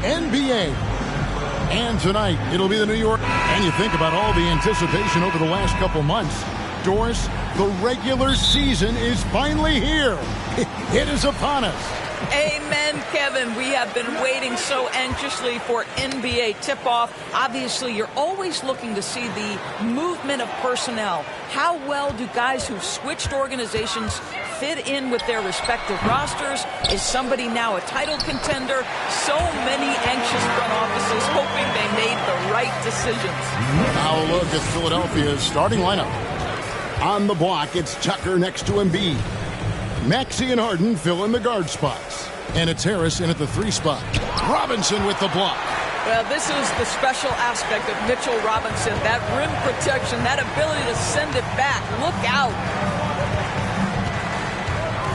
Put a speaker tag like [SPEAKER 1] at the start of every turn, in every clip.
[SPEAKER 1] NBA. And tonight, it'll be the New York. And you think about all the anticipation over the last couple months. Doris, the regular season is finally here. It is upon us.
[SPEAKER 2] Amen, Kevin. We have been waiting so anxiously for NBA tip-off. Obviously, you're always looking to see the movement of personnel. How well do guys who've switched organizations fit in with their respective rosters? Is somebody now a title contender? So many anxious front offices hoping they made the right decisions.
[SPEAKER 1] Now a look at Philadelphia's starting lineup. On the block, it's Tucker next to Embiid. Maxey and Harden fill in the guard spots. And it's Harris in at the 3 spot. Robinson with the block.
[SPEAKER 2] Well, this is the special aspect of Mitchell Robinson. That rim protection, that ability to send it back. Look out.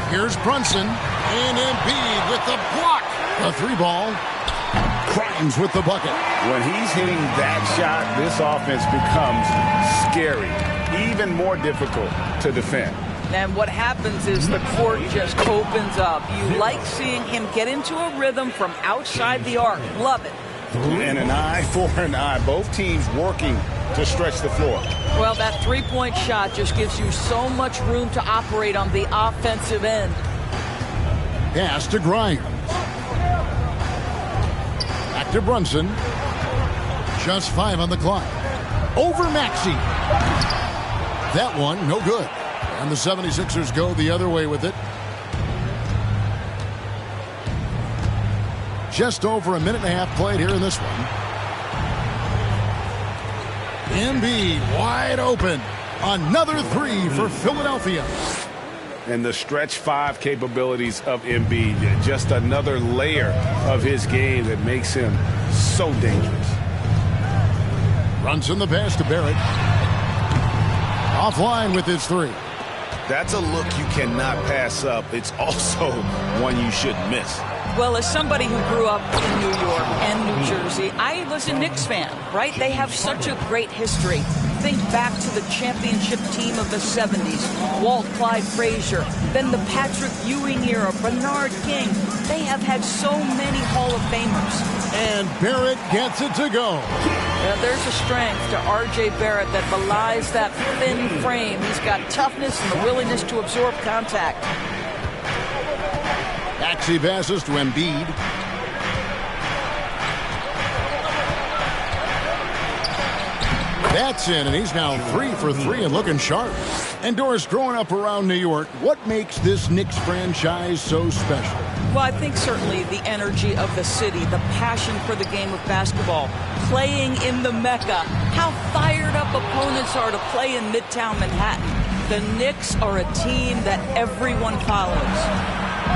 [SPEAKER 1] Here's Brunson. And Embiid with the block. The 3 ball. Grimes with the bucket.
[SPEAKER 3] When he's hitting that shot, this offense becomes scary. Even more difficult to defend.
[SPEAKER 2] And what happens is the court just opens up. You like seeing him get into a rhythm from outside the arc. Love it.
[SPEAKER 3] And an eye for an eye. Both teams working to stretch the floor.
[SPEAKER 2] Well, that three-point shot just gives you so much room to operate on the offensive end.
[SPEAKER 1] Pass to Grimes. Back to Brunson. Just 5 on the clock. Over Maxey. That one, no good. And the 76ers go the other way with it. Just over a minute and a half played here in this one. Embiid wide open. Another 3 for Philadelphia.
[SPEAKER 3] And the stretch 5 capabilities of Embiid. Just another layer of his game that makes him so dangerous.
[SPEAKER 1] Brunson the pass to Barrett. Offline with his 3.
[SPEAKER 3] That's a look you cannot pass up. It's also one you shouldn't miss.
[SPEAKER 2] Well, as somebody who grew up in New York and New Jersey, I was a Knicks fan, right? They have such a great history. Think back to the championship team of the 70s, Walt Clyde Frazier, then the Patrick Ewing era, Bernard King. They have had so many Hall of Famers.
[SPEAKER 1] And Barrett gets it to go.
[SPEAKER 2] There's a strength to R.J. Barrett that belies that thin frame. He's got toughness and the willingness to absorb contact.
[SPEAKER 1] Maxey passes to Embiid. That's in, and he's now 3 for 3 and looking sharp. And Doris, growing up around New York, what makes this Knicks franchise so special?
[SPEAKER 2] Well, I think certainly the energy of the city, the passion for the game of basketball, playing in the Mecca, how fired up opponents are to play in Midtown Manhattan. The Knicks are a team that everyone follows.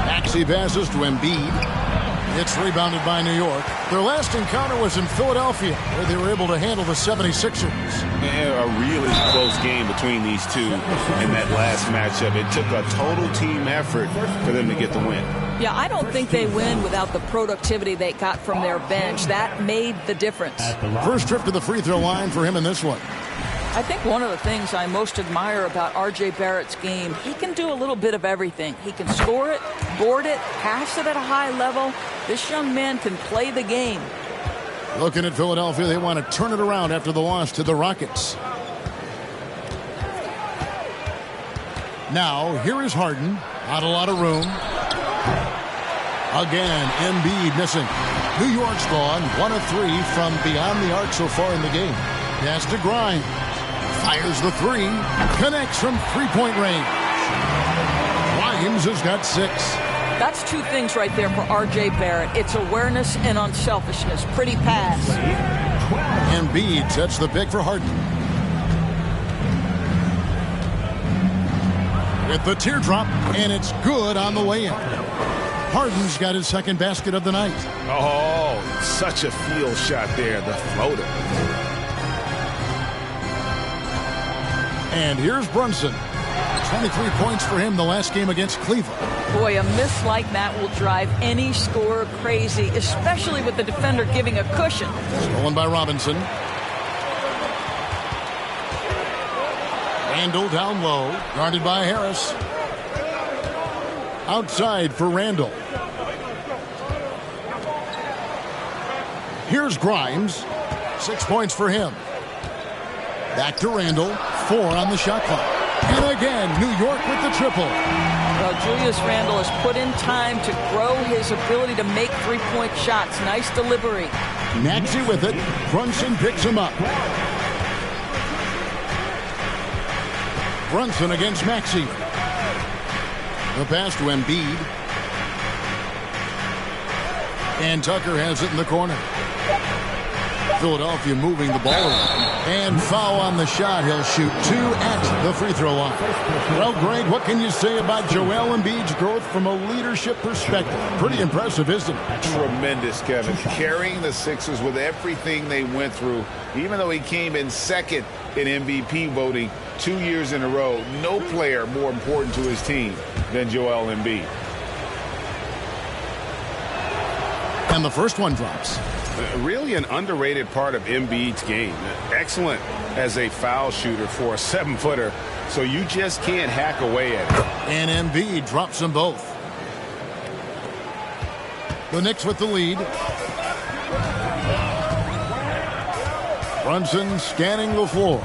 [SPEAKER 1] Maxey passes to Embiid. It's rebounded by New York. Their last encounter was in Philadelphia, where they were able to handle the 76ers.
[SPEAKER 3] Yeah, a really close game between these two in that last matchup. It took a total team effort for them to get the win.
[SPEAKER 2] Yeah, I don't think they win without the productivity they got from their bench. That made the difference.
[SPEAKER 1] First trip to the free throw line for him in this one.
[SPEAKER 2] I think one of the things I most admire about R.J. Barrett's game, he can do a little bit of everything. He can score it, board it, pass it at a high level. This young man can play the game.
[SPEAKER 1] Looking at Philadelphia, they want to turn it around after the loss to the Rockets. Now, here is Harden. Not a lot of room. Again, Embiid missing. New York's gone 1 of 3 from beyond the arc so far in the game. Pass to Grimes. Fires the 3. Connects from three-point range. Grimes has got 6.
[SPEAKER 2] That's 2 things right there for R.J. Barrett. It's awareness and unselfishness. Pretty pass.
[SPEAKER 1] Embiid sets the pick for Harden. With the teardrop, and it's good on the way in. Harden's got his second basket of the night.
[SPEAKER 3] Oh, such a field shot there, the floater.
[SPEAKER 1] And here's Brunson. 23 points for him the last game against Cleveland.
[SPEAKER 2] Boy, a miss like that will drive any scorer crazy, especially with the defender giving a cushion.
[SPEAKER 1] Stolen by Robinson. Randall down low, guarded by Harris. Outside for Randall. Here's Grimes. 6 points for him. Back to Randle. 4 on the shot clock. And again, New York with the triple.
[SPEAKER 2] Well, Julius Randle has put in time to grow his ability to make three-point shots. Nice delivery.
[SPEAKER 1] Maxey with it. Brunson picks him up. Brunson against Maxey. The pass to Embiid. And Tucker has it in the corner. Philadelphia moving the ball around. And foul on the shot. He'll shoot 2 at the free throw line. Well, Greg, what can you say about Joel Embiid's growth from a leadership perspective? Pretty impressive, isn't it?
[SPEAKER 3] Tremendous, Kevin. Carrying the Sixers with everything they went through. Even though he came in second in MVP voting 2 years in a row, no player more important to his team than Joel Embiid.
[SPEAKER 1] And the first one drops.
[SPEAKER 3] Really an underrated part of Embiid's game. Excellent as a foul shooter for a 7-footer, so you just can't hack away at it.
[SPEAKER 1] And Embiid drops them both. The Knicks with the lead. Brunson scanning the floor.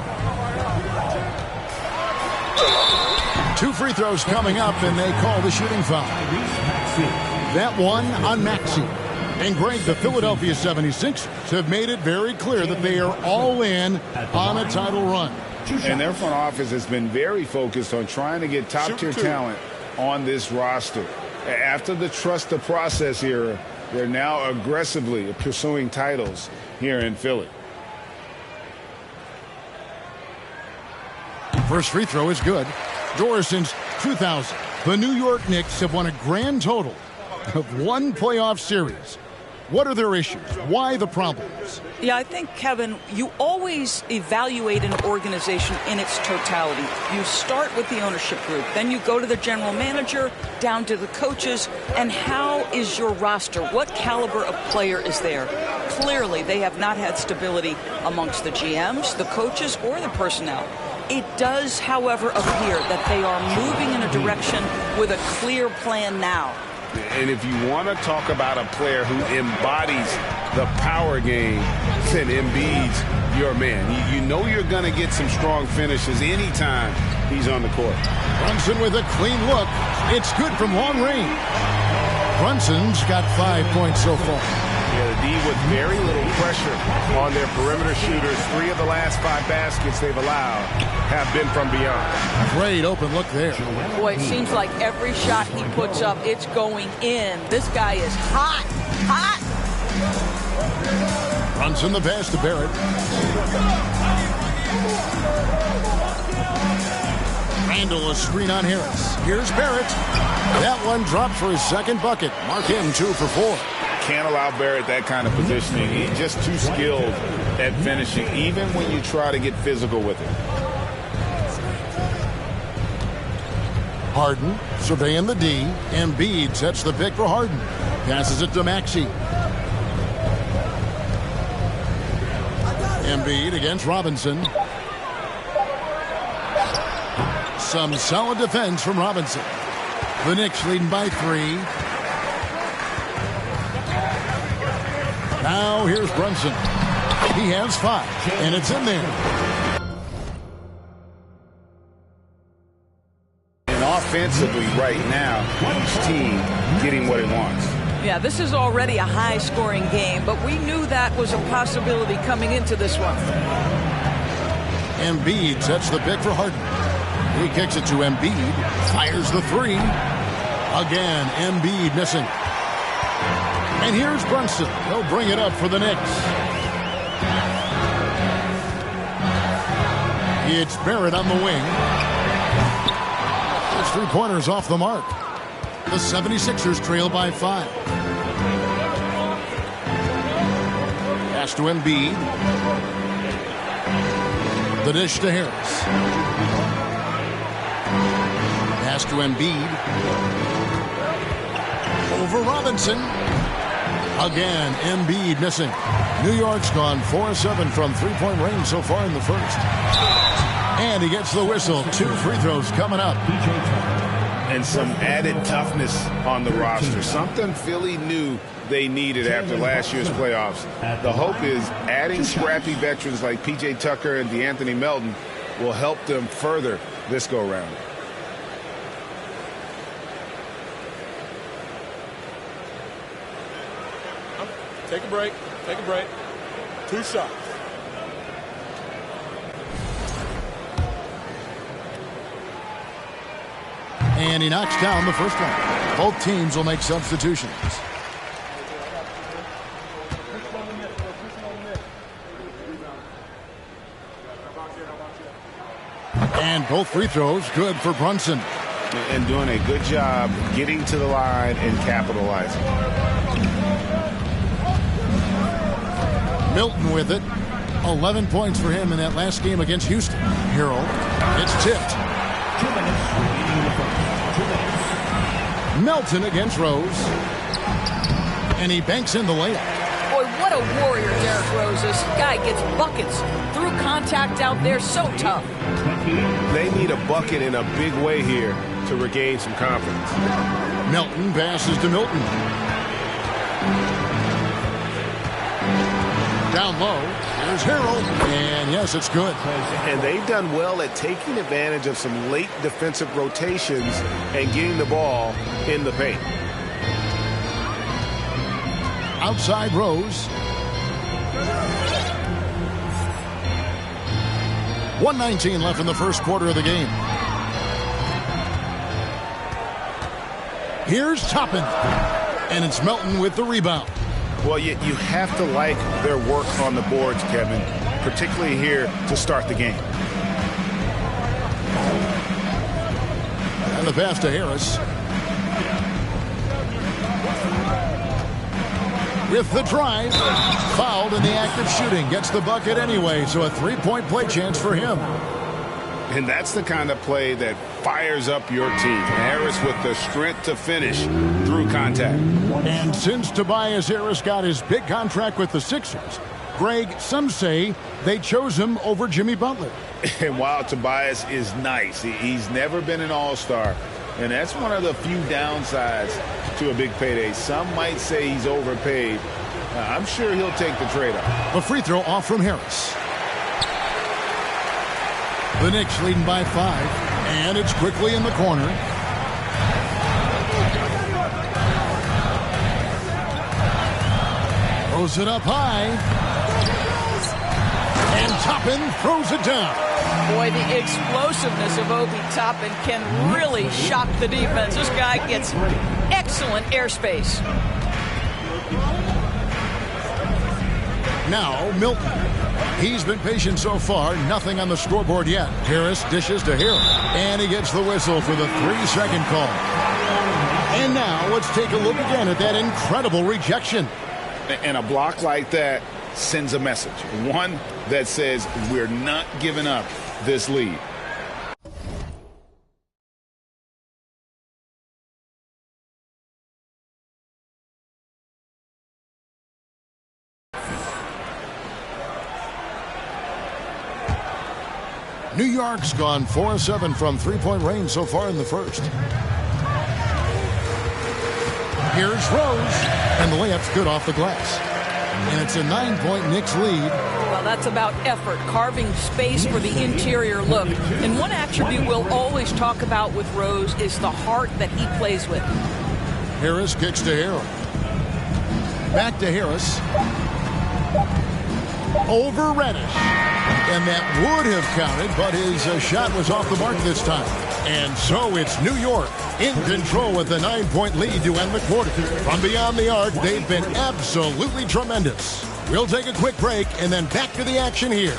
[SPEAKER 1] 2 free throws coming up, and they call the shooting foul. That one on Maxey. And Greg, the Philadelphia 76ers have made it very clear that they are all in on a title run.
[SPEAKER 3] And their front office has been very focused on trying to get top-tier talent on this roster. After the trust the process era, they're now aggressively pursuing titles here in Philly.
[SPEAKER 1] First free throw is good. Doris, since 2000, the New York Knicks have won a grand total of 1 playoff series. What are their issues? Why the problems?
[SPEAKER 2] Yeah, I think, Kevin, you always evaluate an organization in its totality. You start with the ownership group, then you go to the general manager, down to the coaches, and how is your roster? What caliber of player is there? Clearly, they have not had stability amongst the GMs, the coaches, or the personnel. It does, however, appear that they are moving in a direction with a clear plan now.
[SPEAKER 3] And if you want to talk about a player who embodies the power game, then Embiid's your man. You know you're going to get some strong finishes anytime he's on the court.
[SPEAKER 1] Brunson with a clean look. It's good from long range. Brunson's got 5 points so far.
[SPEAKER 3] Yeah, the D with very little pressure on their perimeter shooters. 3 of the last 5 baskets they've allowed have been from beyond.
[SPEAKER 1] Great open look there.
[SPEAKER 2] Boy, it seems like every shot he puts up, it's going in. This guy is hot, hot.
[SPEAKER 1] Brunson the pass to Barrett. Randle a screen on Harris. Here's Barrett. That one dropped for his second bucket. Mark him 2 for 4.
[SPEAKER 3] Can't allow Barrett that kind of positioning. He's just too skilled at finishing, even when you try to get physical with him.
[SPEAKER 1] Harden surveying the D. Embiid sets the pick for Harden. Passes it to Maxey. Embiid against Robinson. Some solid defense from Robinson. The Knicks leading by 3. Now here's Brunson. He has 5, and it's in there.
[SPEAKER 3] And offensively right now, each team getting what it wants.
[SPEAKER 2] Yeah, this is already a high-scoring game, but we knew that was a possibility coming into this one.
[SPEAKER 1] Embiid sets the pick for Harden. He kicks it to Embiid. Fires the 3. Again, Embiid missing. And here's Brunson. He'll bring it up for the Knicks. It's Barrett on the wing. Those 3-pointers off the mark. The 76ers trail by 5. Pass to Embiid. The dish to Harris. Pass to Embiid. Over Robinson. Again, Embiid missing. New York's gone 4-7 from 3-point range so far in the first. And he gets the whistle. 2 free throws coming up.
[SPEAKER 3] and some added toughness on the roster. Something Philly knew they needed after last year's playoffs. The hope is adding scrappy veterans like P.J. Tucker and DeAnthony Melton will help them further this go-round.
[SPEAKER 4] Take a break. Take a break. 2 shots.
[SPEAKER 1] And he knocks down the first one. Both teams will make substitutions. And both free throws good for Brunson.
[SPEAKER 3] And doing a good job getting to the line and capitalizing.
[SPEAKER 1] Milton with it. 11 points for him in that last game against Houston. Harrell. It's tipped.
[SPEAKER 5] 2 minutes.
[SPEAKER 1] Melton against Rose. And he banks in the layup.
[SPEAKER 2] Boy, what a warrior Derrick Rose is. This guy gets buckets through contact out there. So tough.
[SPEAKER 3] They need a bucket in a big way here to regain some confidence.
[SPEAKER 1] Melton passes to Milton. Down low, here's Harrell, and yes, it's good.
[SPEAKER 3] And they've done well at taking advantage of some late defensive rotations and getting the ball in the paint.
[SPEAKER 1] Outside Rose. 1:19 left in the first quarter of the game. Here's Toppin, and it's Melton with the rebound.
[SPEAKER 3] Well, you have to like their work on the boards, Kevin, particularly here to start the game.
[SPEAKER 1] And the pass to Harris. With the drive, fouled in the act of shooting. Gets the bucket anyway, so a three-point play chance for him.
[SPEAKER 3] And that's the kind of play that fires up your team. Harris with the strength to finish through contact.
[SPEAKER 1] And since Tobias Harris got his big contract with the Sixers, Greg, some say they chose him over Jimmy Butler.
[SPEAKER 3] And while Tobias is nice, he's never been an all-star. And that's one of the few downsides to a big payday. Some might say he's overpaid. I'm sure he'll take the trade-off.
[SPEAKER 1] A free throw off from Harris. The Knicks leading by 5, and it's quickly in the corner. Throws it up high. And Toppin throws it down.
[SPEAKER 2] Boy, the explosiveness of Obi Toppin can really shock the defense. This guy gets excellent airspace.
[SPEAKER 1] Now Milton. He's been patient so far. Nothing on the scoreboard yet. Harris dishes to Harrell. And he gets the whistle for the 3-second call. And now let's take a look again at that incredible rejection.
[SPEAKER 3] And a block like that sends a message. One that says we're not giving up this lead.
[SPEAKER 1] New York's gone 4-7 from three-point range so far in the first. Here's Rose, and the layup's good off the glass. And it's a 9-point Knicks lead.
[SPEAKER 2] Well, that's about effort, carving space for the interior look. And one attribute we'll always talk about with Rose is the heart that he plays with.
[SPEAKER 1] Harris kicks to Harrell. Back to Harris. Over Reddish. And that would have counted, but his shot was off the mark this time. And so it's New York in control with a 9-point lead to end the quarter. From beyond the arc, they've been absolutely tremendous. We'll take a quick break and then back to the action here.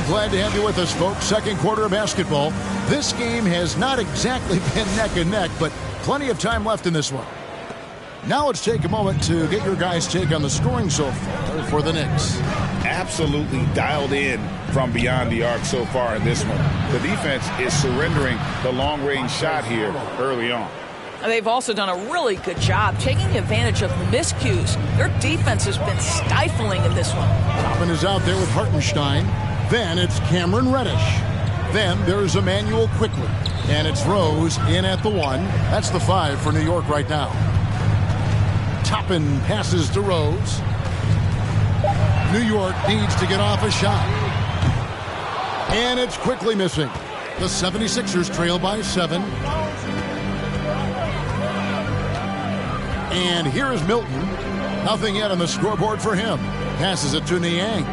[SPEAKER 1] Glad to have you with us, folks. Second quarter of basketball. This game has not exactly been neck and neck, but plenty of time left in this one. Now let's take a moment to get your guys' take on the scoring so far for the Knicks.
[SPEAKER 3] Absolutely dialed in from beyond the arc so far in this one. The defense is surrendering the long-range shot here early on.
[SPEAKER 2] They've also done a really good job taking advantage of miscues. Their defense has been stifling in this one.
[SPEAKER 1] Toppin is out there with Hartenstein. Then it's Cameron Reddish. Then there's Emmanuel Quickley. And it's Rose in at the 1. That's the 5 for New York right now. Toppin passes to Rose. New York needs to get off a shot. And it's quickly missing. The 76ers trail by 7. And here is Milton. Nothing yet on the scoreboard for him. Passes it to Niang.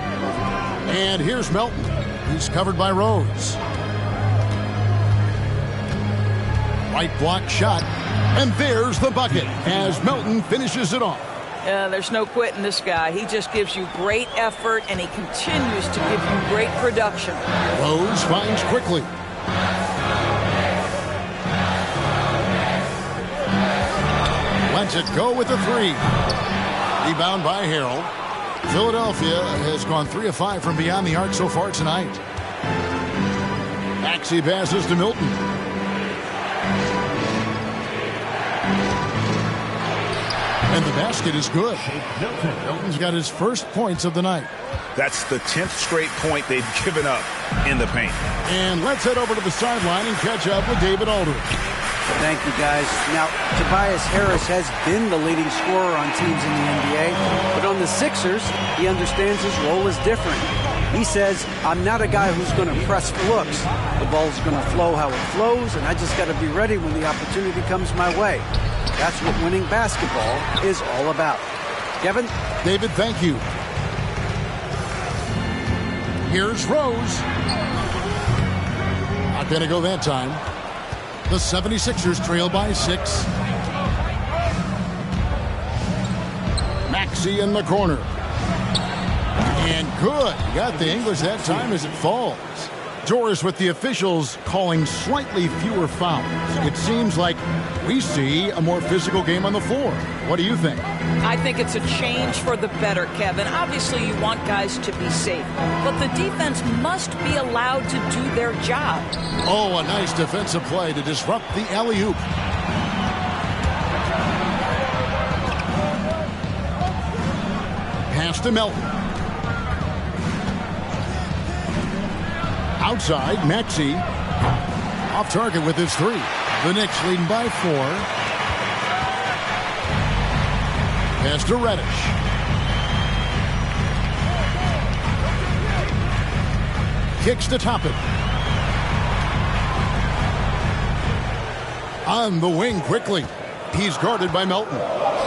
[SPEAKER 1] And here's Melton. He's covered by Rose. Right block shot. And there's the bucket as Melton finishes it off.
[SPEAKER 2] There's no quitting this guy. He just gives you great effort, and he continues to give you great production.
[SPEAKER 1] Rose finds Quickley. Lets it go with the 3. Rebound by Harrell. Philadelphia has gone 3 of 5 from beyond the arc so far tonight. Maxey passes to Milton. And the basket is good. Milton's got his first points of the night.
[SPEAKER 3] That's the 10th straight point they've given up in the paint.
[SPEAKER 1] And let's head over to the sideline and catch up with David Aldridge.
[SPEAKER 5] Thank you, guys. Now, Tobias Harris has been the leading scorer on teams in the NBA, but on the Sixers, he understands his role is different. He says, I'm not a guy who's going to press for looks. The ball's going to flow how it flows, and I just got to be ready when the opportunity comes my way. That's what winning basketball is all about. Kevin?
[SPEAKER 1] David, thank you. Here's Rose. Not going to go that time. The 76ers trail by 6. Maxey in the corner. And good. Got the English that time as it falls. Doris with the officials calling slightly fewer fouls. It seems like we see a more physical game on the floor. What do you think?
[SPEAKER 2] I think it's a change for the better, Kevin. Obviously, you want guys to be safe, but the defense must be allowed to do their job.
[SPEAKER 1] Oh, a nice defensive play to disrupt the alley-oop. Pass to Melton. Outside, Maxey. Off target with his 3. The Knicks leading by 4. Pass to Reddish. Kicks to Toppin. On the wing quickly. He's guarded by Melton.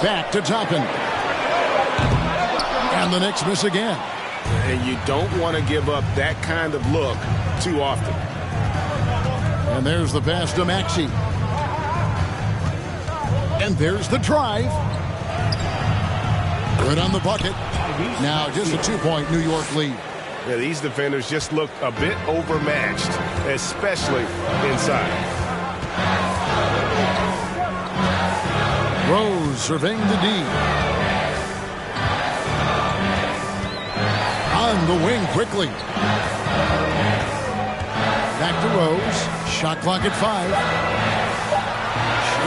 [SPEAKER 1] Back to Toppin. And the Knicks miss again.
[SPEAKER 3] And you don't want to give up that kind of look too often.
[SPEAKER 1] And there's the pass to Maxey. And there's the drive. Good on the bucket. Now just a 2-point New York lead.
[SPEAKER 3] Yeah, these defenders just looked a bit overmatched, especially inside.
[SPEAKER 1] Rose surveying the D. On the wing quickly. Back to Rose. Shot clock at 5.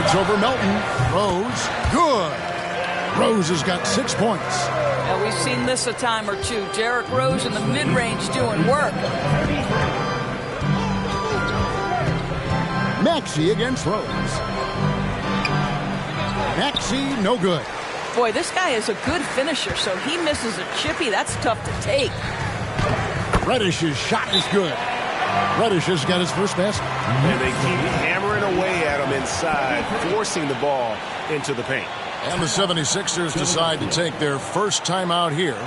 [SPEAKER 1] Shoots over Melton. Rose. Good. Rose has got 6 points.
[SPEAKER 2] Now, we've seen this a time or two. Derrick Rose in the mid-range doing work.
[SPEAKER 1] Maxey against Rose. Maxey, no good.
[SPEAKER 2] Boy, this guy is a good finisher, so he misses a chippy. That's tough to take.
[SPEAKER 1] Reddish's shot is good. Reddish has got his first basket.
[SPEAKER 3] And they keep hammering away at him inside, forcing the ball into the paint.
[SPEAKER 1] And the 76ers decide to take their first time out here.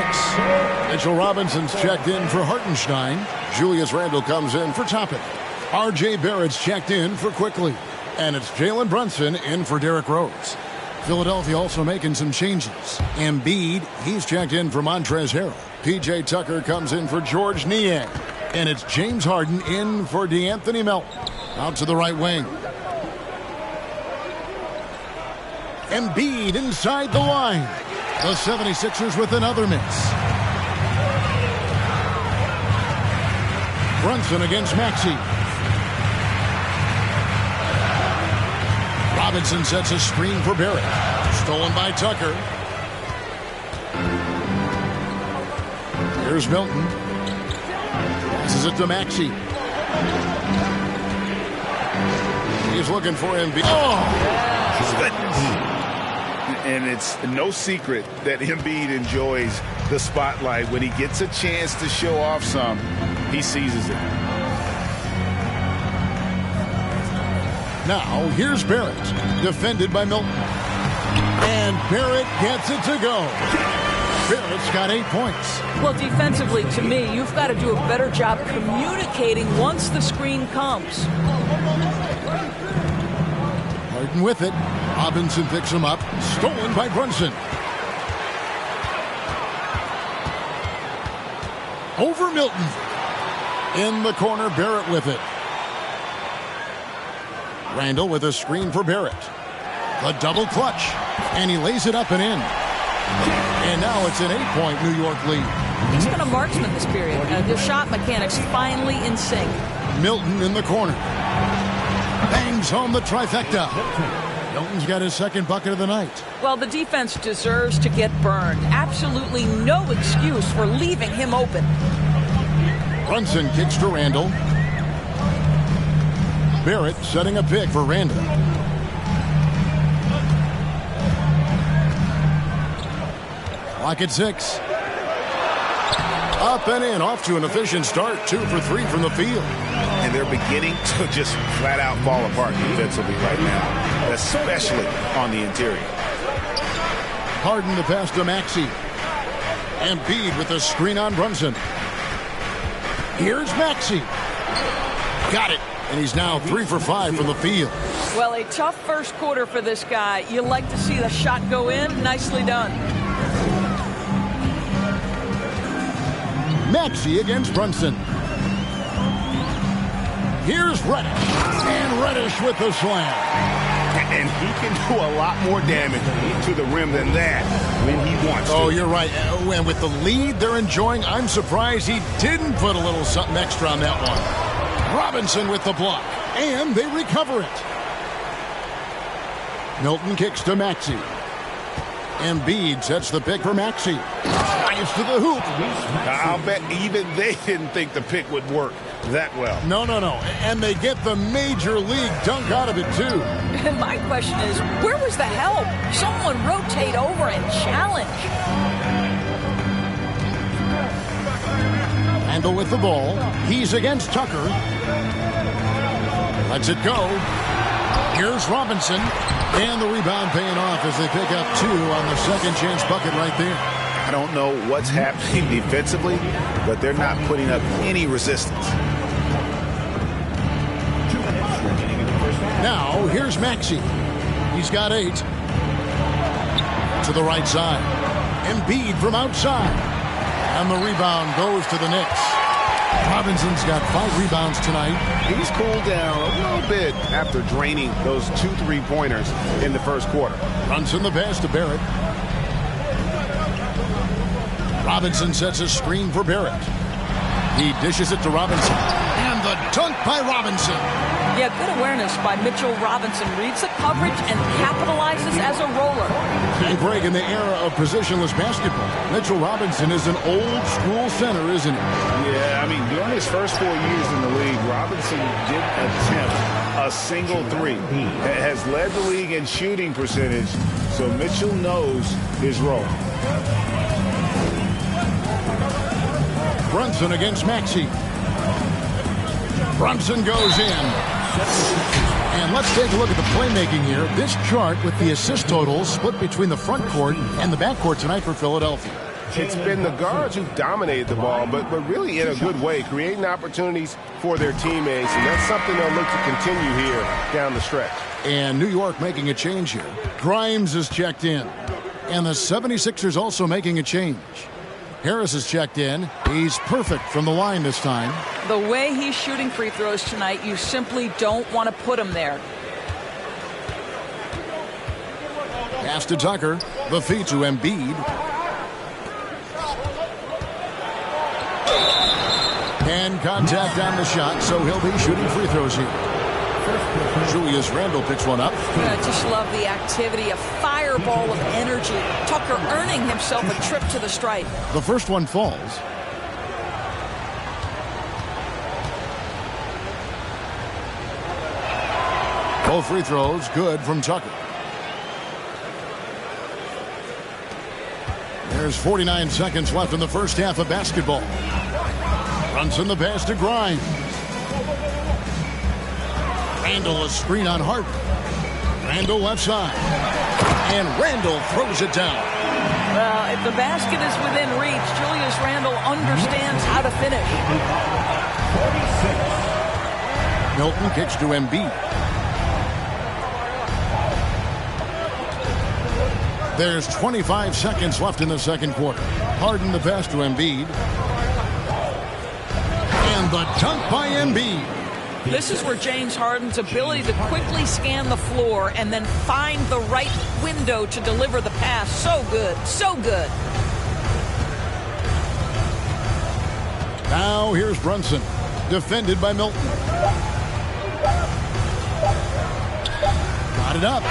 [SPEAKER 1] Knicks. Mitchell Robinson's checked in for Hartenstein. Julius Randle comes in for Toppin. R.J. Barrett's checked in for Quickly. And it's Jalen Brunson in for Derrick Rose. Philadelphia also making some changes. Embiid, he's checked in for Montrezl Harrell. P.J. Tucker comes in for George Niang. And it's James Harden in for DeAnthony Melton. Out to the right wing. Embiid inside the line. The 76ers with another miss. Brunson against Maxey. Robinson sets a screen for Barrett. Stolen by Tucker. Here's Milton. Passes it to Maxey. He's looking for Embiid. Oh!
[SPEAKER 3] Goodness. And it's no secret that Embiid enjoys the spotlight. When he gets a chance to show off some, he seizes it.
[SPEAKER 1] Now, here's Barrett, defended by Milton. And Barrett gets it to go. Barrett's got 8 points.
[SPEAKER 2] Well, defensively, to me, you've got to do a better job communicating once the screen comes.
[SPEAKER 1] Harden with it. Robinson picks him up. Stolen by Brunson. Over Milton. In the corner, Barrett with it. Randle with a screen for Barrett. The double clutch. And he lays it up and in. And now it's an 8-point New York lead.
[SPEAKER 2] He's been a marksman this period. The shot mechanics finally in sync.
[SPEAKER 1] Milton in the corner. Bangs home the trifecta. Milton's got his second bucket of the night.
[SPEAKER 2] Well, the defense deserves to get burned. Absolutely no excuse for leaving him open.
[SPEAKER 1] Brunson kicks to Randle. Barrett setting a pick for Randle. Clock at 6. Up and in, off to an efficient start. 2 for 3 from the field.
[SPEAKER 3] And they're beginning to just flat out fall apart defensively right now, especially on the interior.
[SPEAKER 1] Harden the pass to Maxey. Embiid with a screen on Brunson. Here's Maxey. Got it. And he's now 3 for 5 from the field.
[SPEAKER 2] Well, a tough first quarter for this guy. You like to see the shot go in. Nicely done.
[SPEAKER 1] Maxey against Brunson. Here's Reddish. And Reddish with the slam.
[SPEAKER 3] And he can do a lot more damage to the rim than that when he wants to.
[SPEAKER 1] Oh, you're right. And with the lead they're enjoying, I'm surprised he didn't put a little something extra on that one. Robinson with the block. And they recover it. Milton kicks to Maxey. Embiid sets the pick for Maxey. Drives to the hoop.
[SPEAKER 3] I'll bet even they didn't think the pick would work that well.
[SPEAKER 1] No. And they get the major league dunk out of it, too.
[SPEAKER 2] And my question is, where was the help? Someone rotate over and challenge.
[SPEAKER 1] Randle with the ball. He's against Tucker. Lets it go. Here's Robinson. And the rebound paying off as they pick up 2 on the second chance bucket right there.
[SPEAKER 3] I don't know what's happening defensively, but they're not putting up any resistance.
[SPEAKER 1] Now, here's Maxey. He's got 8. To the right side. Embiid from outside. And the rebound goes to the Knicks. Robinson's got 5 rebounds tonight.
[SPEAKER 3] He's cooled down a little bit after draining those 2 3-pointers in the first quarter.
[SPEAKER 1] Brunson the pass to Barrett. Robinson sets a screen for Barrett. He dishes it to Robinson. And the dunk by Robinson.
[SPEAKER 2] Yeah, good awareness by Mitchell Robinson. Reads the coverage and capitalizes as a roller.
[SPEAKER 1] Big break in the era of positionless basketball. Mitchell Robinson is an old-school center, isn't he?
[SPEAKER 3] Yeah, I mean, during his first 4 years in the league, Robinson did attempt a single 3. Has led the league in shooting percentage, so Mitchell knows his role.
[SPEAKER 1] Brunson against Maxey. Brunson goes in. And let's take a look at the playmaking here. This chart with the assist totals split between the front court and the back court tonight for Philadelphia.
[SPEAKER 6] it's been the guards who've dominated the ball, but really in a good way, creating opportunities for their teammates, and that's something they'll look to continue here down the stretch.
[SPEAKER 1] And New York making a change here. Grimes is checked in. And the 76ers also making a change. Harris is checked in. He's perfect from the line this time.
[SPEAKER 2] The way he's shooting free throws tonight, you simply don't want to put him there.
[SPEAKER 1] Pass to Tucker. The feed to Embiid. And contact on the shot, so he'll be shooting free throws here. Julius Randle picks one up.
[SPEAKER 2] I just love the activity, a fireball of energy. Tucker earning himself a trip to the stripe.
[SPEAKER 1] The first one falls. Both free throws good from Tucker. There's 49 seconds left in the first half of basketball. Brunson the pass to Grimes. Randle a screen on Harden. Randle left side. And Randle throws it down.
[SPEAKER 2] Well, if the basket is within reach, Julius Randle understands how to finish.
[SPEAKER 1] 46. Milton kicks to Embiid. There's 25 seconds left in the second quarter. Harden the pass to Embiid. And the dunk by Embiid.
[SPEAKER 2] This is where James Harden's ability to quickly scan the floor and then find the right window to deliver the pass. So good. So good.
[SPEAKER 1] Now here's Brunson. Defended by Milton. Got it up.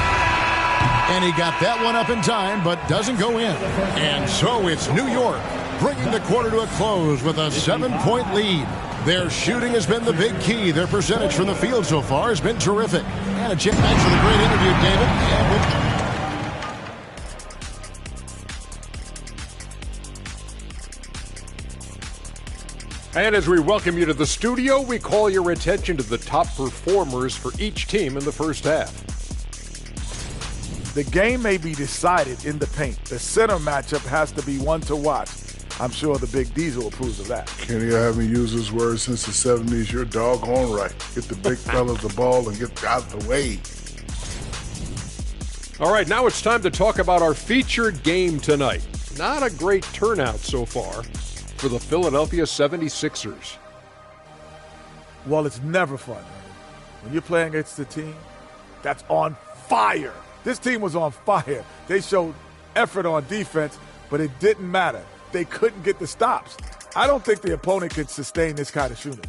[SPEAKER 1] And he got that one up in time, but doesn't go in. And so it's New York bringing the quarter to a close with a 7-point lead. Their shooting has been the big key. Their percentage from the field so far has been terrific. And a chip, thanks for the great interview, David.
[SPEAKER 7] And as we welcome you to the studio, we call your attention to the top performers for each team in the first half.
[SPEAKER 8] The game may be decided in the paint. The center matchup has to be one to watch. I'm sure the Big Diesel approves of that.
[SPEAKER 9] Kenny, I haven't used this word since the 70s. You're doggone right. Get the big fellas the ball and get out of the way.
[SPEAKER 7] All right, now it's time to talk about our featured game tonight. Not a great turnout so far for the Philadelphia 76ers.
[SPEAKER 8] Well, it's never fun. When you're playing against a team that's on fire. This team was on fire. They showed effort on defense, but it didn't matter. They couldn't get the stops. I don't think the opponent could sustain this kind of shooting.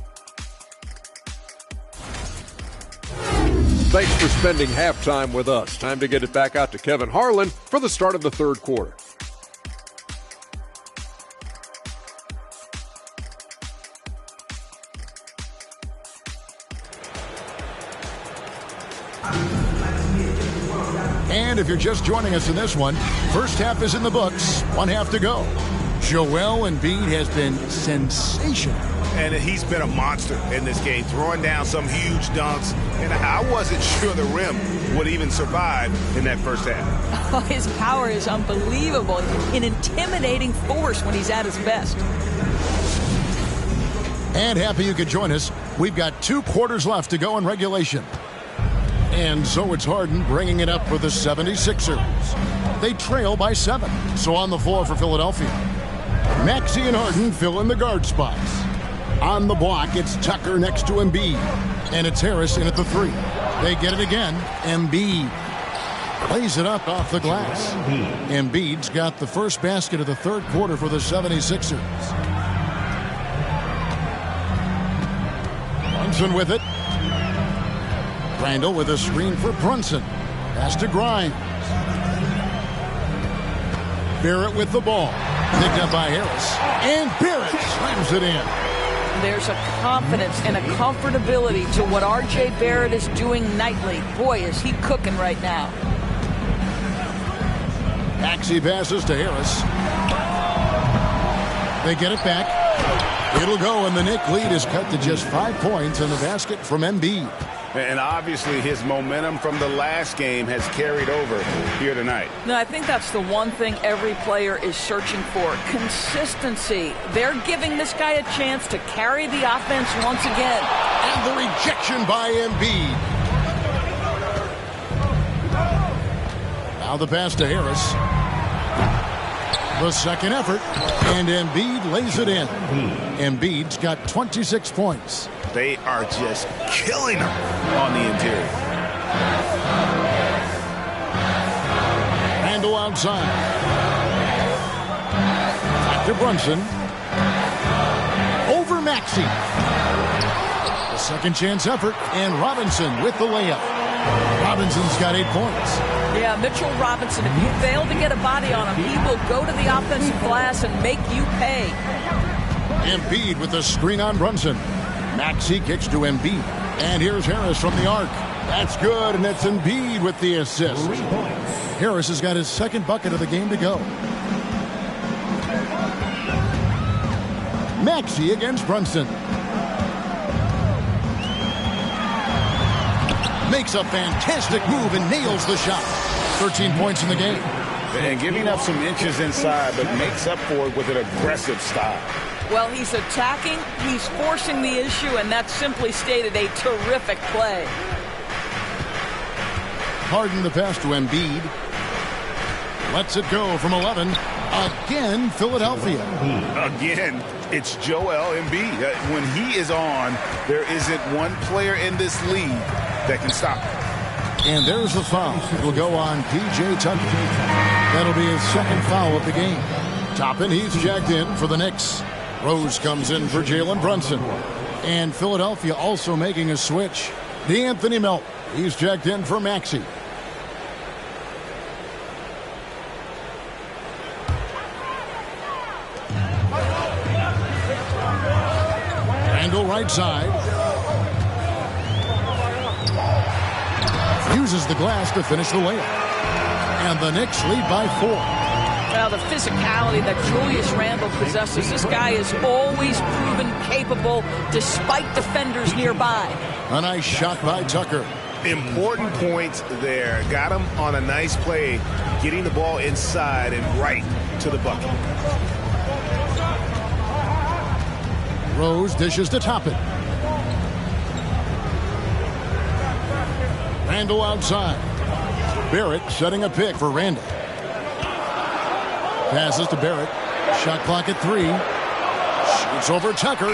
[SPEAKER 7] Thanks for spending halftime with us. Time to get it back out to Kevin Harlan for the start of the third quarter.
[SPEAKER 1] And if you're just joining us in this one, first half is in the books. One half to go. Joel Embiid has been sensational.
[SPEAKER 3] And he's been a monster in this game, throwing down some huge dunks. And I wasn't sure the rim would even survive in that first half.
[SPEAKER 2] Oh, his power is unbelievable. An intimidating force when he's at his best.
[SPEAKER 1] And happy you could join us. We've got 2 quarters left to go in regulation. And so it's Harden bringing it up for the 76ers. They trail by 7. So on the floor for Philadelphia, Maxey and Harden fill in the guard spots. On the block, it's Tucker next to Embiid. And it's Harris in at the 3. They get it again. Embiid plays it up off the glass. Embiid's got the first basket of the third quarter for the 76ers. Brunson with it. Randle with a screen for Brunson. Pass to Grimes. Barrett with the ball. Picked up by Harris. And Barrett slams it in.
[SPEAKER 2] There's a confidence and a comfortability to what R.J. Barrett is doing nightly. Boy, is he cooking right now.
[SPEAKER 1] Maxey passes to Harris. They get it back. It'll go, and the Knicks lead is cut to just 5 points in the basket from Embiid.
[SPEAKER 3] And obviously his momentum from the last game has carried over here tonight.
[SPEAKER 2] No, I think that's the one thing every player is searching for. Consistency. They're giving this guy a chance to carry the offense once again.
[SPEAKER 1] And the rejection by Embiid. Now the pass to Harris. The second effort, and Embiid lays it in. Embiid's got 26 points.
[SPEAKER 3] They are just killing him on the interior.
[SPEAKER 1] Randle outside. Back to Brunson. Over Maxey. The second chance effort, and Robinson with the layup. Robinson's got 8 points.
[SPEAKER 2] Yeah, Mitchell Robinson, if you fail to get a body on him, he will go to the offensive glass and make you pay.
[SPEAKER 1] Embiid with the screen on Brunson. Maxey kicks to Embiid. And here's Harris from the arc. That's good, and it's Embiid with the assist. Harris has got his second bucket of the game to go. Maxey against Brunson. Makes a fantastic move and nails the shot. 13 points in the game.
[SPEAKER 3] And giving up some inches inside, but makes up for it with an aggressive style.
[SPEAKER 2] Well, he's attacking, he's forcing the issue, and that's simply stated a terrific play.
[SPEAKER 1] Harden the pass to Embiid. Lets it go from 11. Again, Philadelphia.
[SPEAKER 3] Again, it's Joel Embiid. When he is on, there isn't one player in this league that can stop him.
[SPEAKER 1] And there's the foul. It will go on P.J. Tucker. That'll be his second foul of the game. Toppin, he's jacked in for the Knicks. Rose comes in for Jalen Brunson. And Philadelphia also making a switch. DeAnthony Melton, he's jacked in for Maxey. Randle right side. Uses the glass to finish the layup. And the Knicks lead by 4.
[SPEAKER 2] Well, the physicality that Julius Randle possesses, this guy is always proven capable despite defenders nearby.
[SPEAKER 1] A nice shot by Tucker.
[SPEAKER 3] Important points there. Got him on a nice play, getting the ball inside and right to the bucket.
[SPEAKER 1] Rose dishes to Toppin. Randle outside. Barrett setting a pick for Randle. Passes to Barrett. Shot clock at 3. Shoots over Tucker.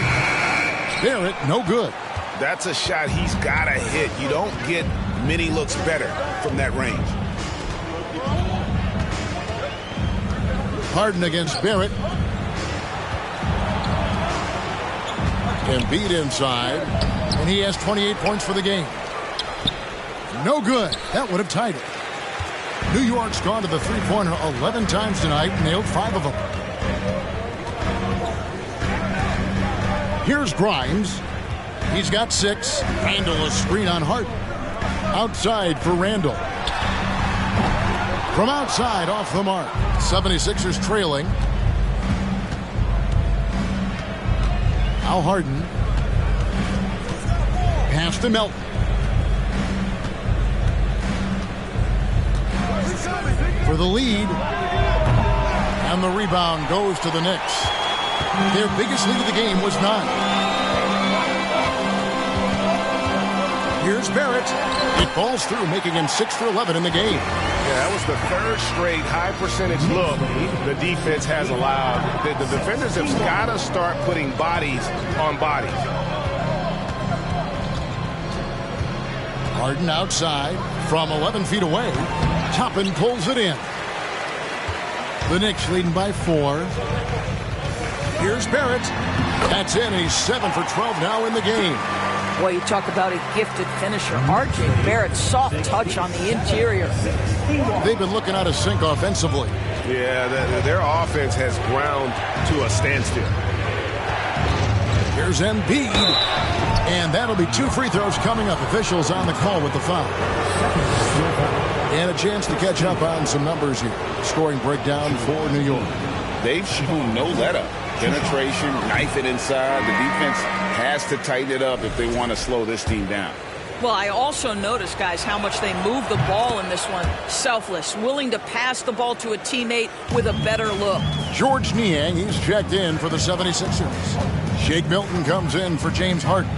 [SPEAKER 1] Barrett, no good.
[SPEAKER 3] That's a shot he's got to hit. You don't get many looks better from that range.
[SPEAKER 1] Harden against Barrett. Embiid inside. And he has 28 points for the game. No good. That would have tied it. New York's gone to the three-pointer 11 times tonight, nailed 5 of them. Here's Grimes. He's got 6. Randle a screen on Harden. Outside for Randle. From outside off the mark. 76ers trailing. Now Harden. Pass to Melton. For the lead. And the rebound goes to the Knicks. Their biggest lead of the game was 9. Here's Barrett. It falls through, making him 6 for 11 in the game.
[SPEAKER 3] Yeah, that was the third straight high percentage look the defense has allowed. The defenders have got to start putting bodies on bodies.
[SPEAKER 1] Harden outside from 11 feet away. Toppin pulls it in. The Knicks leading by 4. Here's Barrett. That's in. He's 7 for 12 now in the game.
[SPEAKER 2] Boy, you talk about a gifted finisher. R.J. Barrett, soft touch on the interior.
[SPEAKER 1] They've been looking out of sync offensively.
[SPEAKER 3] Yeah, their offense has ground to a standstill.
[SPEAKER 1] Here's Embiid. And that'll be 2 free throws coming up. Officials on the call with the foul. And a chance to catch up on some numbers here. Scoring breakdown for New York.
[SPEAKER 3] They've shown no let-up. Penetration, knife it inside. The defense has to tighten it up if they want to slow this team down.
[SPEAKER 2] Well, I also noticed, guys, how much they move the ball in this one. Selfless, willing to pass the ball to a teammate with a better look.
[SPEAKER 1] George Niang, he's checked in for the 76ers. Shake Milton comes in for James Harden.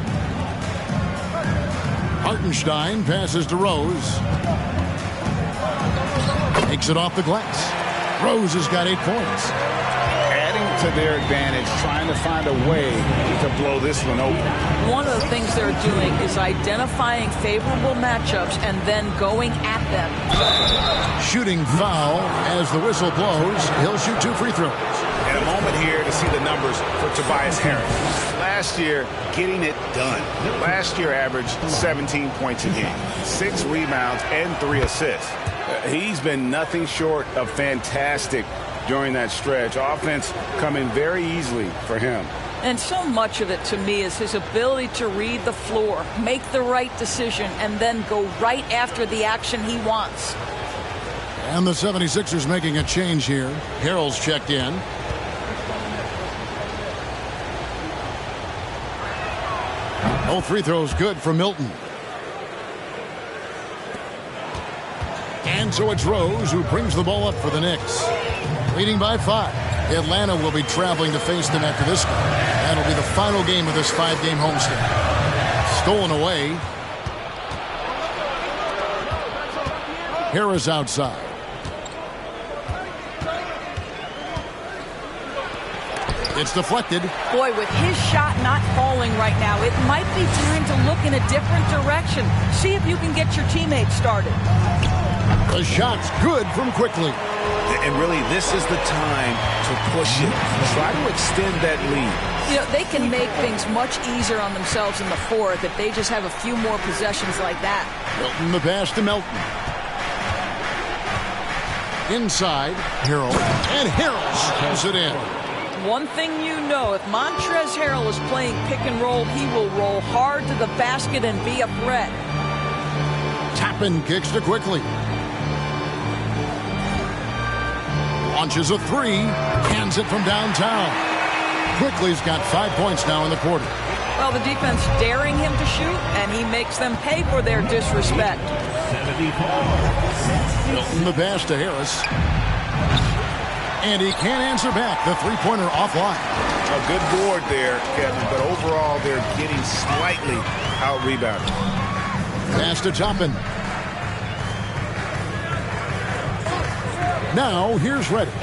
[SPEAKER 1] Hartenstein passes to Rose. Takes it off the glass. Rose has got 8 points.
[SPEAKER 3] To their advantage, trying to find a way to blow this one open.
[SPEAKER 2] One of the things they're doing is identifying favorable matchups and then going at them.
[SPEAKER 1] Shooting foul as the whistle blows. He'll shoot 2 free throws.
[SPEAKER 3] And a moment here to see the numbers for Tobias Harris. Last year, getting it done. Last year averaged 17 points a game, 6 rebounds, and 3 assists. He's been nothing short of fantastic during that stretch. Offense coming very easily for him.
[SPEAKER 2] And so much of it to me is his ability to read the floor, make the right decision, and then go right after the action he wants.
[SPEAKER 1] And the 76ers making a change here. Harrell's checked in. Both free throws good for Milton. And so it's Rose who brings the ball up for the Knicks. Leading by 5. Atlanta will be traveling to face them after this one. That'll be the final game of this 5-game homestand. Stolen away. Harris outside. It's deflected.
[SPEAKER 2] Boy, with his shot not falling right now, it might be time to look in a different direction. See if you can get your teammates started.
[SPEAKER 1] The shot's good from Quickly.
[SPEAKER 3] And really, this is the time to push it. Try to extend that lead.
[SPEAKER 2] You know, they can make things much easier on themselves in the fourth if they just have a few more possessions like that.
[SPEAKER 1] Milton the pass to Melton. Inside, Harrell. And Harrell pulls it in.
[SPEAKER 2] One thing you know, if Montrezl Harrell is playing pick and roll, he will roll hard to the basket and be a threat.
[SPEAKER 1] Toppin kicks to Quickly. Launches a 3, hands it from downtown. Quickly's got 5 points now in the quarter.
[SPEAKER 2] Well, the defense daring him to shoot, and he makes them pay for their disrespect.
[SPEAKER 1] Milton the pass to Harris. And he can't answer back. The three-pointer offline.
[SPEAKER 3] A good board there, Kevin, but overall they're getting slightly out-rebounded.
[SPEAKER 1] Pass to Toppin. Now, here's Reddish.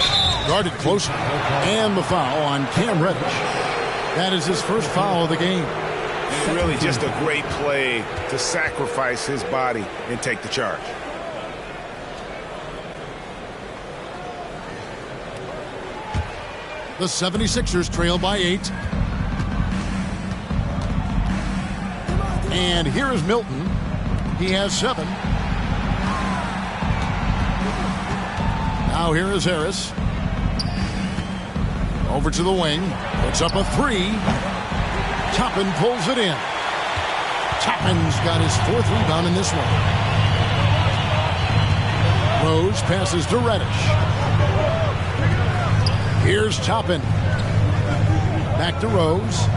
[SPEAKER 1] Guarded closely. And the foul on Cam Reddish. That is his first foul of the game.
[SPEAKER 3] And really just a great play to sacrifice his body and take the charge.
[SPEAKER 1] The 76ers trail by 8. And here is Milton. He has 7. Now here is Harris. Over to the wing. Puts up a 3. Toppin pulls it in. Toppin's got his 4th rebound in this one. Rose passes to Reddish. Here's Toppin. Back to Rose.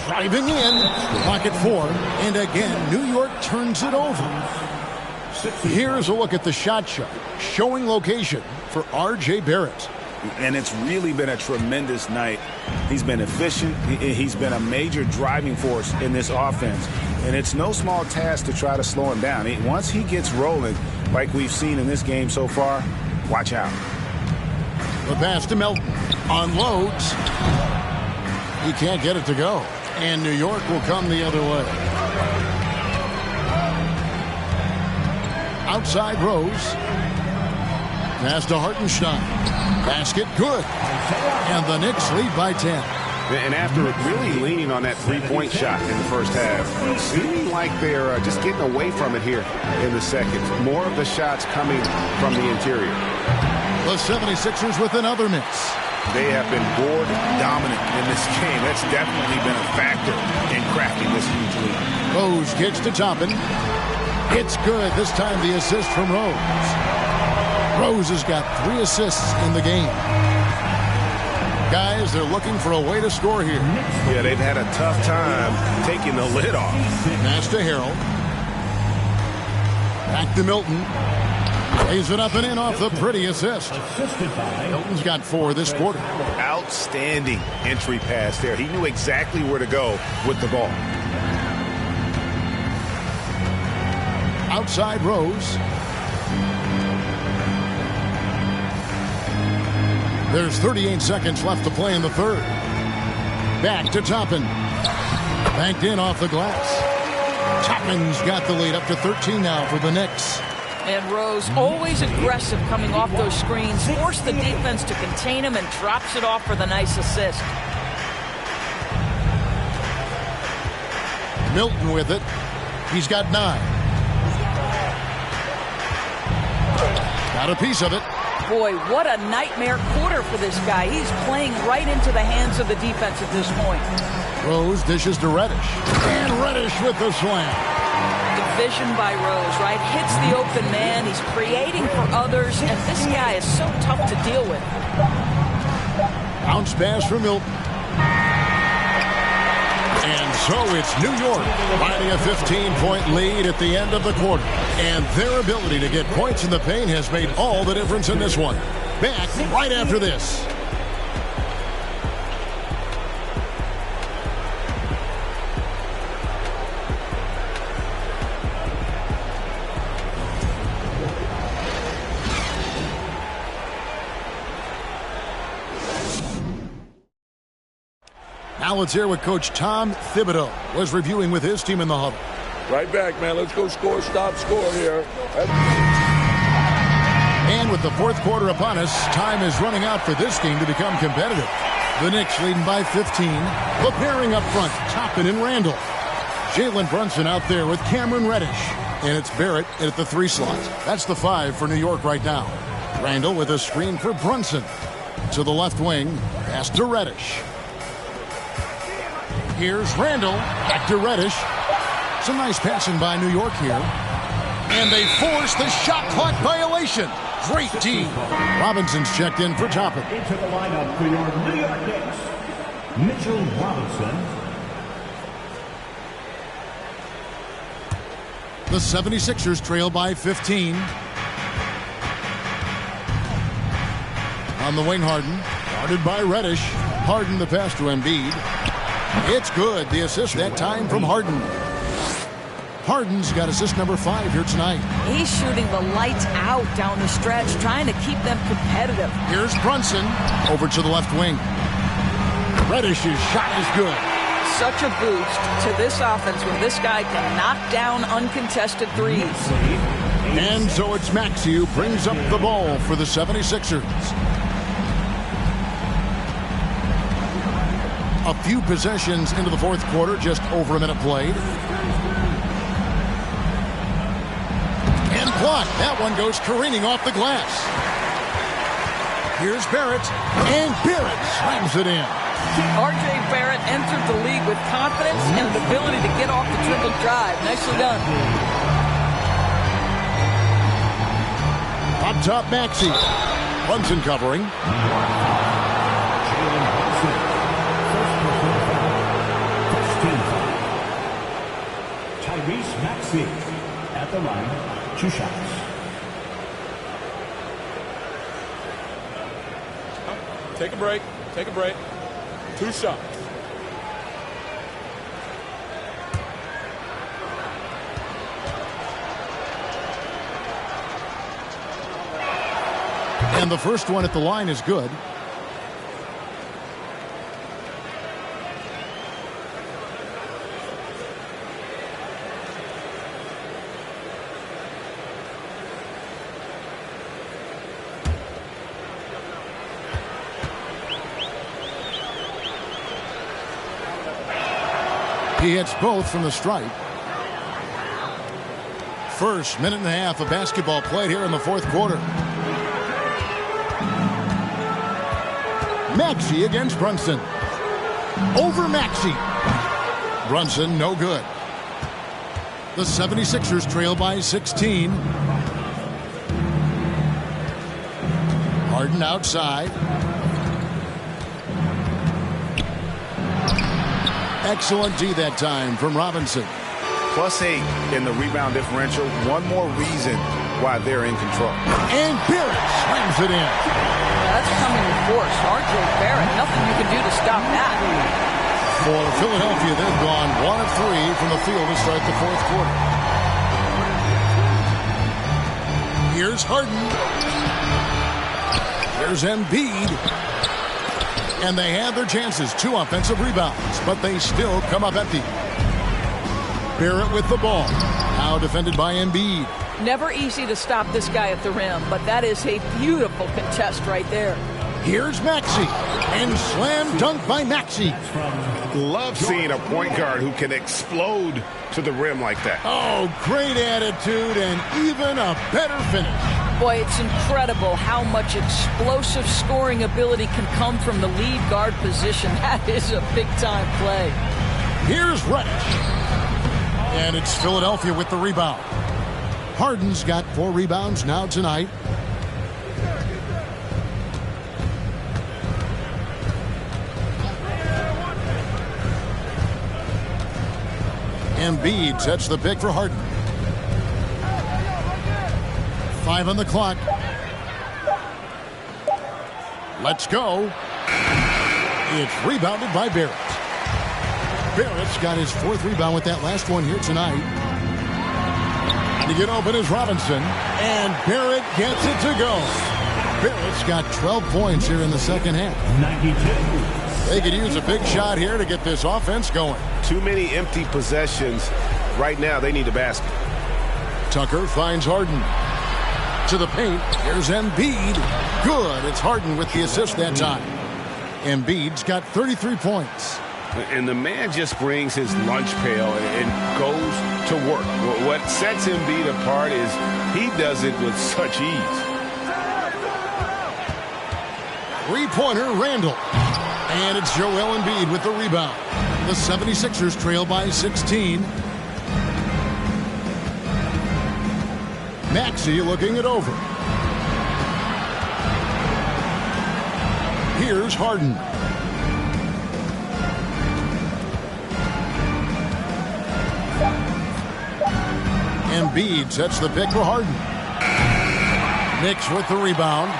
[SPEAKER 1] Driving in. Pocket 4. And again, New York turns it over. Here's a look at the shot chart, showing location for R.J. Barrett.
[SPEAKER 3] And it's really been a tremendous night. He's been efficient. He's been a major driving force in this offense. And it's no small task to try to slow him down. Once he gets rolling, like we've seen in this game so far, watch out.
[SPEAKER 1] The pass to Melton. Unloads. He can't get it to go. And New York will come the other way. Outside Rose. Pass to Hartenstein. Basket good. And the Knicks lead by 10.
[SPEAKER 6] And after really leaning on that three-point shot in the first half, seeming like they're just getting away from it here in the second. More of the shots coming from the interior.
[SPEAKER 1] The 76ers with another miss.
[SPEAKER 3] They have been board dominant in this game. That's definitely been a factor in crafting this huge lead.
[SPEAKER 1] Rose kicks to Toppin. It's good. This time the assist from Rose. Rose has got 3 assists in the game. Guys, they're looking for a way to score here.
[SPEAKER 6] Yeah, they've had a tough time taking the lid off.
[SPEAKER 1] Pass to Harrell. Back to Milton. Lays it up and in off the pretty assist. Milton's got 4 this quarter.
[SPEAKER 6] Outstanding entry pass there. He knew exactly where to go with the ball.
[SPEAKER 1] Outside Rose. There's 38 seconds left to play in the third. Back to Toppin. Banked in off the glass. Toppin's got the lead up to 13 now for the Knicks.
[SPEAKER 2] And Rose, always aggressive coming off those screens, forced the defense to contain him and drops it off for the nice assist.
[SPEAKER 1] Milton with it. He's got 9. Got a piece of it.
[SPEAKER 2] Boy, what a nightmare quarter for this guy. He's playing right into the hands of the defense at this point.
[SPEAKER 1] Rose dishes to Reddish. And Reddish with the slam.
[SPEAKER 2] Division by Rose, right? Hits the open man. He's creating for others, and this guy is so tough to deal with.
[SPEAKER 1] Bounce pass for Milton. And so it's New York finding a 15-point lead at the end of the quarter. And their ability to get points in the paint has made all the difference in this one. Back right after this. Now let's hear what Coach Tom Thibodeau was reviewing with his team in the huddle.
[SPEAKER 10] Right back, man. Let's go score, stop, score here.
[SPEAKER 1] And with the fourth quarter upon us, time is running out for this game to become competitive. The Knicks leading by 15. The pairing up front, Toppin and Randall. Jalen Brunson out there with Cameron Reddish. And it's Barrett at the 3 slot. That's the 5 for New York right now. Randall with a screen for Brunson. To the left wing, pass to Reddish. Here's Randall, back to Reddish. Some nice passing by New York here. And they force the shot clock violation. Great D. Robinson's checked in for Toppin.
[SPEAKER 11] Into the lineup for your New York Knicks, Mitchell Robinson.
[SPEAKER 1] The 76ers trail by 15. On the wing, Harden. Guarded by Reddish. Harden the pass to Embiid. It's good. The assist that time from Harden. Harden's got assist number 5 here tonight.
[SPEAKER 2] He's shooting the lights out down the stretch, trying to keep them competitive.
[SPEAKER 1] Here's Brunson over to the left wing. Reddish's shot is good.
[SPEAKER 2] Such a boost to this offense when this guy can knock down uncontested threes.
[SPEAKER 1] And so it's Maxey who brings up the ball for the 76ers. A few possessions into the fourth quarter, just over a minute played. And blocked. That one goes careening off the glass. Here's Barrett, and Barrett slams it in.
[SPEAKER 2] R.J. Barrett entered the league with confidence and the ability to get off the dribble drive. Nicely done.
[SPEAKER 1] Up top, Maxey. Brunson covering.
[SPEAKER 11] Tyrese Maxey at the line, 2 shots.
[SPEAKER 4] Take a break. Take a break. 2 shots.
[SPEAKER 1] And the first one at the line is good. He hits both from the stripe. First minute and a half of basketball played here in the fourth quarter. Maxey against Brunson. Over Maxey. Brunson, no good. The 76ers trail by 16. Harden outside. Excellent D that time from Robinson.
[SPEAKER 6] +8 in the rebound differential. One more reason why they're in control.
[SPEAKER 1] And Barrett slams it in.
[SPEAKER 2] That's coming with force. R.J. Barrett, nothing you can do to stop that.
[SPEAKER 1] For Philadelphia, they've gone 1 of 3 from the field to start the fourth quarter. Here's Harden. There's Embiid. And they have their chances. 2 offensive rebounds, but they still come up empty. Barrett with the ball. Now defended by Embiid.
[SPEAKER 2] Never easy to stop this guy at the rim, but that is a beautiful contest right there.
[SPEAKER 1] Here's Maxey. And slam dunk by Maxey.
[SPEAKER 6] Love seeing a point guard who can explode to the rim like that.
[SPEAKER 1] Oh, great attitude and even a better finish.
[SPEAKER 2] Boy, it's incredible how much explosive scoring ability can come from the lead guard position. That is a big-time play.
[SPEAKER 1] Here's Reddish. And it's Philadelphia with the rebound. Harden's got 4 rebounds now tonight. Embiid sets the pick for Harden. 5 on the clock. Let's go. It's rebounded by Barrett. Barrett's got his 4th rebound with that last one here tonight. To get open is Robinson. And Barrett gets it to go. Barrett's got 12 points here in the second half.
[SPEAKER 11] 92.
[SPEAKER 1] They could use a big shot here to get this offense going.
[SPEAKER 6] Too many empty possessions. Right now, they need a basket.
[SPEAKER 1] Tucker finds Harden. To the paint. Here's Embiid. Good. It's Harden with the assist that time. Embiid's got 33 points.
[SPEAKER 6] And the man just brings his lunch pail and goes to work. What sets Embiid apart is he does it with such ease.
[SPEAKER 1] 3-pointer, Randall. And it's Joel Embiid with the rebound. The 76ers trail by 16. Maxey looking it over. Here's Harden. Embiid sets the pick for Harden. Knicks with the rebound.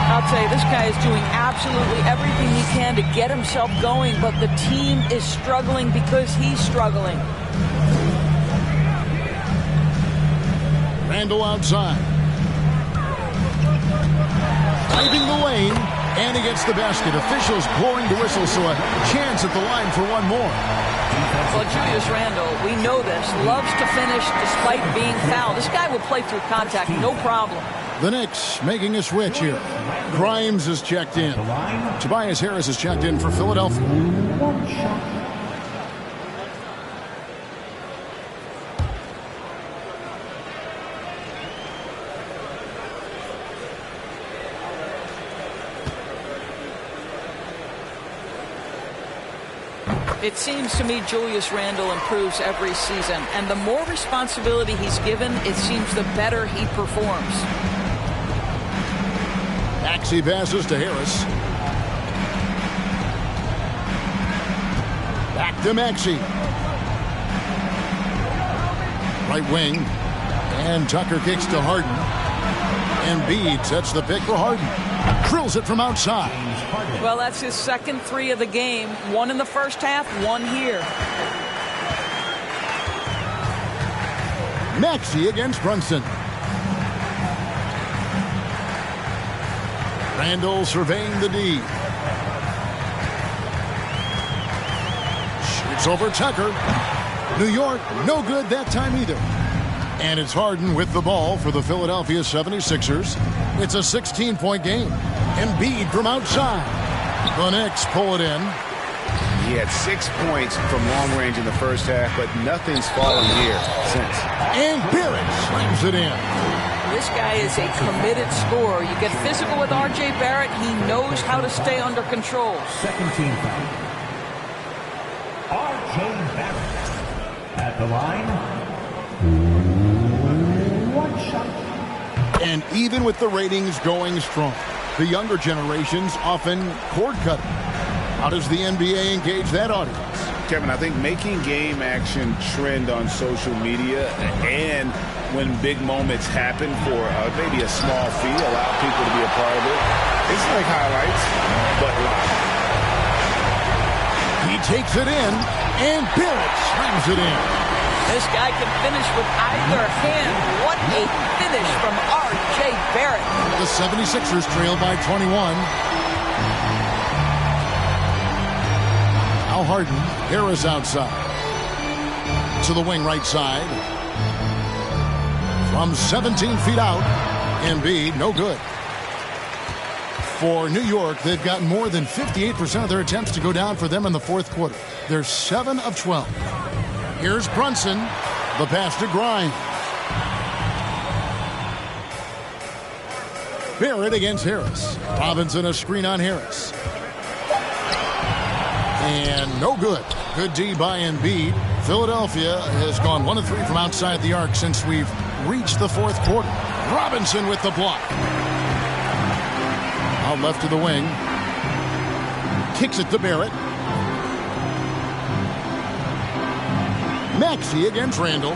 [SPEAKER 2] I'll tell you, this guy is doing absolutely everything he can to get himself going, but the team is struggling because he's struggling.
[SPEAKER 1] Randall outside. Driving the lane, and he gets the basket. Officials blowing the whistle, so a chance at the line for one more.
[SPEAKER 2] Well, Julius Randle, we know this, loves to finish despite being fouled. This guy will play through contact, no problem.
[SPEAKER 1] The Knicks making a switch here. Grimes is checked in. Tobias Harris is checked in for Philadelphia.
[SPEAKER 2] It seems to me Julius Randle improves every season, and the more responsibility he's given, it seems the better he performs.
[SPEAKER 1] Maxey passes to Harris. Back to Maxey. Right wing. And Tucker kicks to Harden. Embiid sets the pick for Harden. Drills it from outside.
[SPEAKER 2] Well, that's his second 3 of the game. 1 in the first half, 1 here.
[SPEAKER 1] Maxey against Brunson. Randall surveying the D. Shoots over Tucker. New York, no good that time either. And it's Harden with the ball for the Philadelphia 76ers. It's a 16-point game. Embiid from outside. The Knicks pull it in.
[SPEAKER 6] He had 6 points from long range in the first half, but nothing's fallen here since.
[SPEAKER 1] And Barrett slams it in.
[SPEAKER 2] This guy is a committed scorer. You get physical with R.J. Barrett. He knows how to stay under control.
[SPEAKER 11] Second team foul. R.J. Barrett at the line. 1 shot.
[SPEAKER 1] And even with the ratings going strong, the younger generation's often cord cutting. How does the NBA engage that audience?
[SPEAKER 3] Kevin, I think making game action trend on social media and when big moments happen for maybe a small fee, allow people to be a part of it. It's like highlights, but live.
[SPEAKER 1] He takes it in, and Barrett slams it in.
[SPEAKER 2] This guy can finish with either hand. What a finish from R.J. Barrett.
[SPEAKER 1] The 76ers trail by 21. Al Harden, Harris outside. To the wing right side. From 17 feet out, Embiid, no good. For New York, they've gotten more than 58% of their attempts to go down for them in the fourth quarter. They're 7 of 12. Here's Brunson. The pass to Grimes. Barrett against Harris. Robinson a screen on Harris. And no good. Good D by Embiid. Philadelphia has gone 1 of 3 from outside the arc since we've reached the fourth quarter. Robinson with the block. Out left to the wing. Kicks it to Barrett. Maxey against Randall.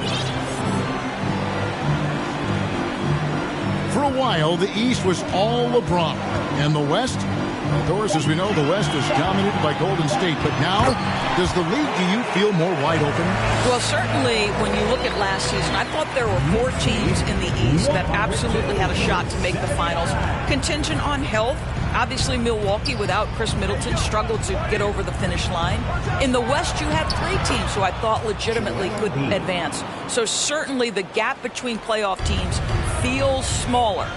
[SPEAKER 1] For a while, the East was all LeBron. And the West, of course, as we know, the West is dominated by Golden State. But now, does the league, do you feel more wide open?
[SPEAKER 2] Well, certainly, when you look at last season, I thought there were 4 teams in the East that absolutely had a shot to make the finals. Contingent on health. Obviously, Milwaukee, without Chris Middleton, struggled to get over the finish line. In the West, you had 3 teams who I thought legitimately could advance. So certainly the gap between playoff teams feels smaller.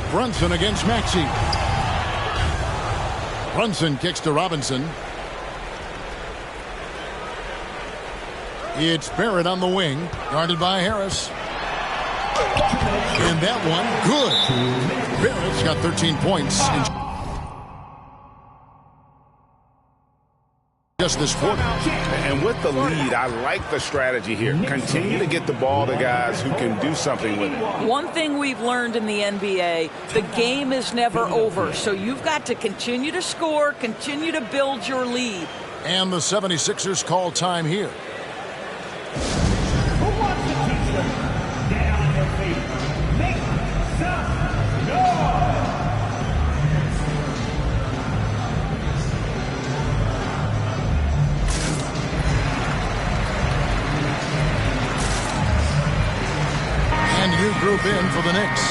[SPEAKER 1] Brunson against Maxey. Brunson kicks to Robinson. It's Barrett on the wing, guarded by Harris. And that one, good. Barrett's got 13 points in just this quarter.
[SPEAKER 3] And with the lead, I like the strategy here. Continue to get the ball to guys who can do something with it.
[SPEAKER 2] One thing we've learned in the NBA, the game is never over. So you've got to continue to score, continue to build your lead.
[SPEAKER 1] And the 76ers call time here. Group in for the Knicks.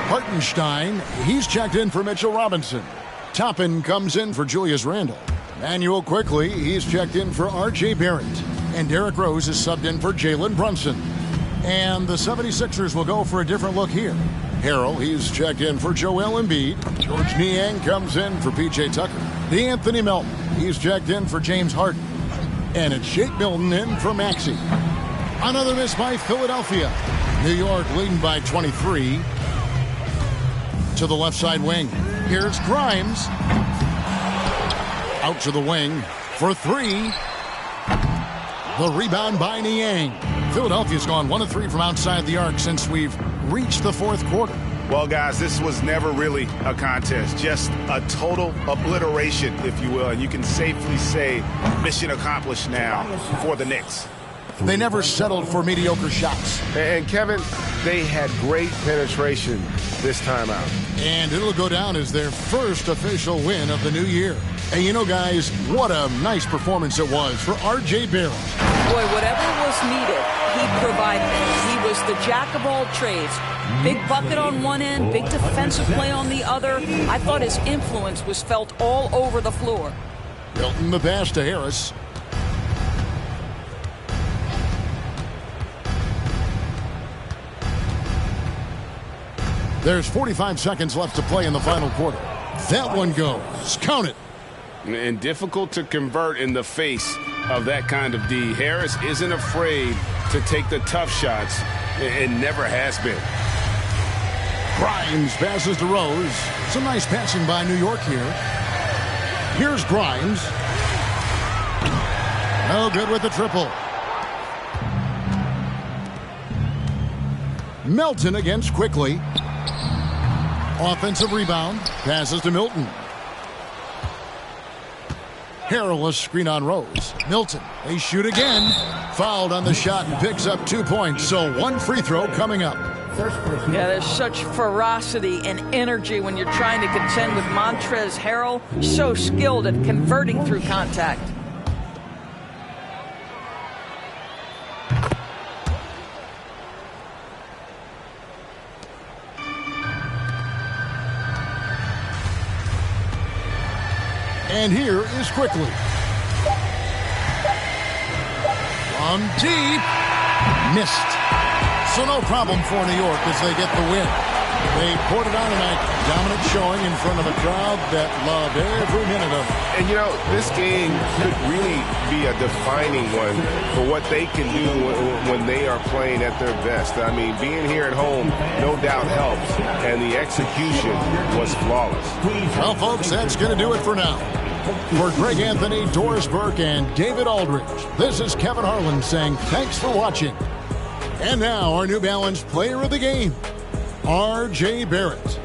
[SPEAKER 1] Hartenstein, he's checked in for Mitchell Robinson. Toppin comes in for Julius Randle. Manuel Quickly, he's checked in for R.J. Barrett. And Derrick Rose is subbed in for Jalen Brunson. And the 76ers will go for a different look here. Harrell, he's checked in for Joel Embiid. George Niang comes in for P.J. Tucker. D'Anthony Melton, he's checked in for James Harden. And it's Shake Milton in for Maxey. Another miss by Philadelphia. New York leading by 23. To the left side wing. Here's Grimes. Out to the wing for 3. The rebound by Niang. Philadelphia's gone 1 of 3 from outside the arc since we've reached the fourth quarter.
[SPEAKER 3] Well, guys, this was never really a contest. Just a total obliteration, if you will. And you can safely say mission accomplished now for the Knicks.
[SPEAKER 1] They never settled for mediocre shots.
[SPEAKER 6] And Kevin, they had great penetration this time out.
[SPEAKER 1] And it'll go down as their first official win of the new year. And you know, guys, what a nice performance it was for R.J. Barrett.
[SPEAKER 2] Boy, whatever was needed, he provided it. He was the jack of all trades. Big bucket on one end, big defensive play on the other. I thought his influence was felt all over the floor.
[SPEAKER 1] Milton the pass to Harris. There's 45 seconds left to play in the final quarter. That one goes. Count it.
[SPEAKER 3] And difficult to convert in the face of that kind of D. Harris isn't afraid to take the tough shots. It never has been.
[SPEAKER 1] Grimes passes to Rose. Some nice passing by New York here. Here's Grimes. No good with the triple. Melton against Quickly. Offensive rebound. Passes to Milton. Harrell a screen on Rose. Milton, they shoot again. Fouled on the shot and picks up 2 points. So one free throw coming up.
[SPEAKER 2] Yeah, there's such ferocity and energy when you're trying to contend with Montrezl Harrell. So skilled at converting through contact.
[SPEAKER 1] And here is Quickly. From deep. Missed. So no problem for New York as they get the win. They poured it on tonight. Dominant showing in front of a crowd that loved every minute of it.
[SPEAKER 6] And, you know, this game could really be a defining one for what they can do when they are playing at their best. I mean, being here at home no doubt helps, and the execution was flawless.
[SPEAKER 1] Well, folks, that's going to do it for now. For Greg Anthony, Doris Burke, and David Aldridge, this is Kevin Harlan saying thanks for watching. And now our New Balance player of the game, R.J. Barrett.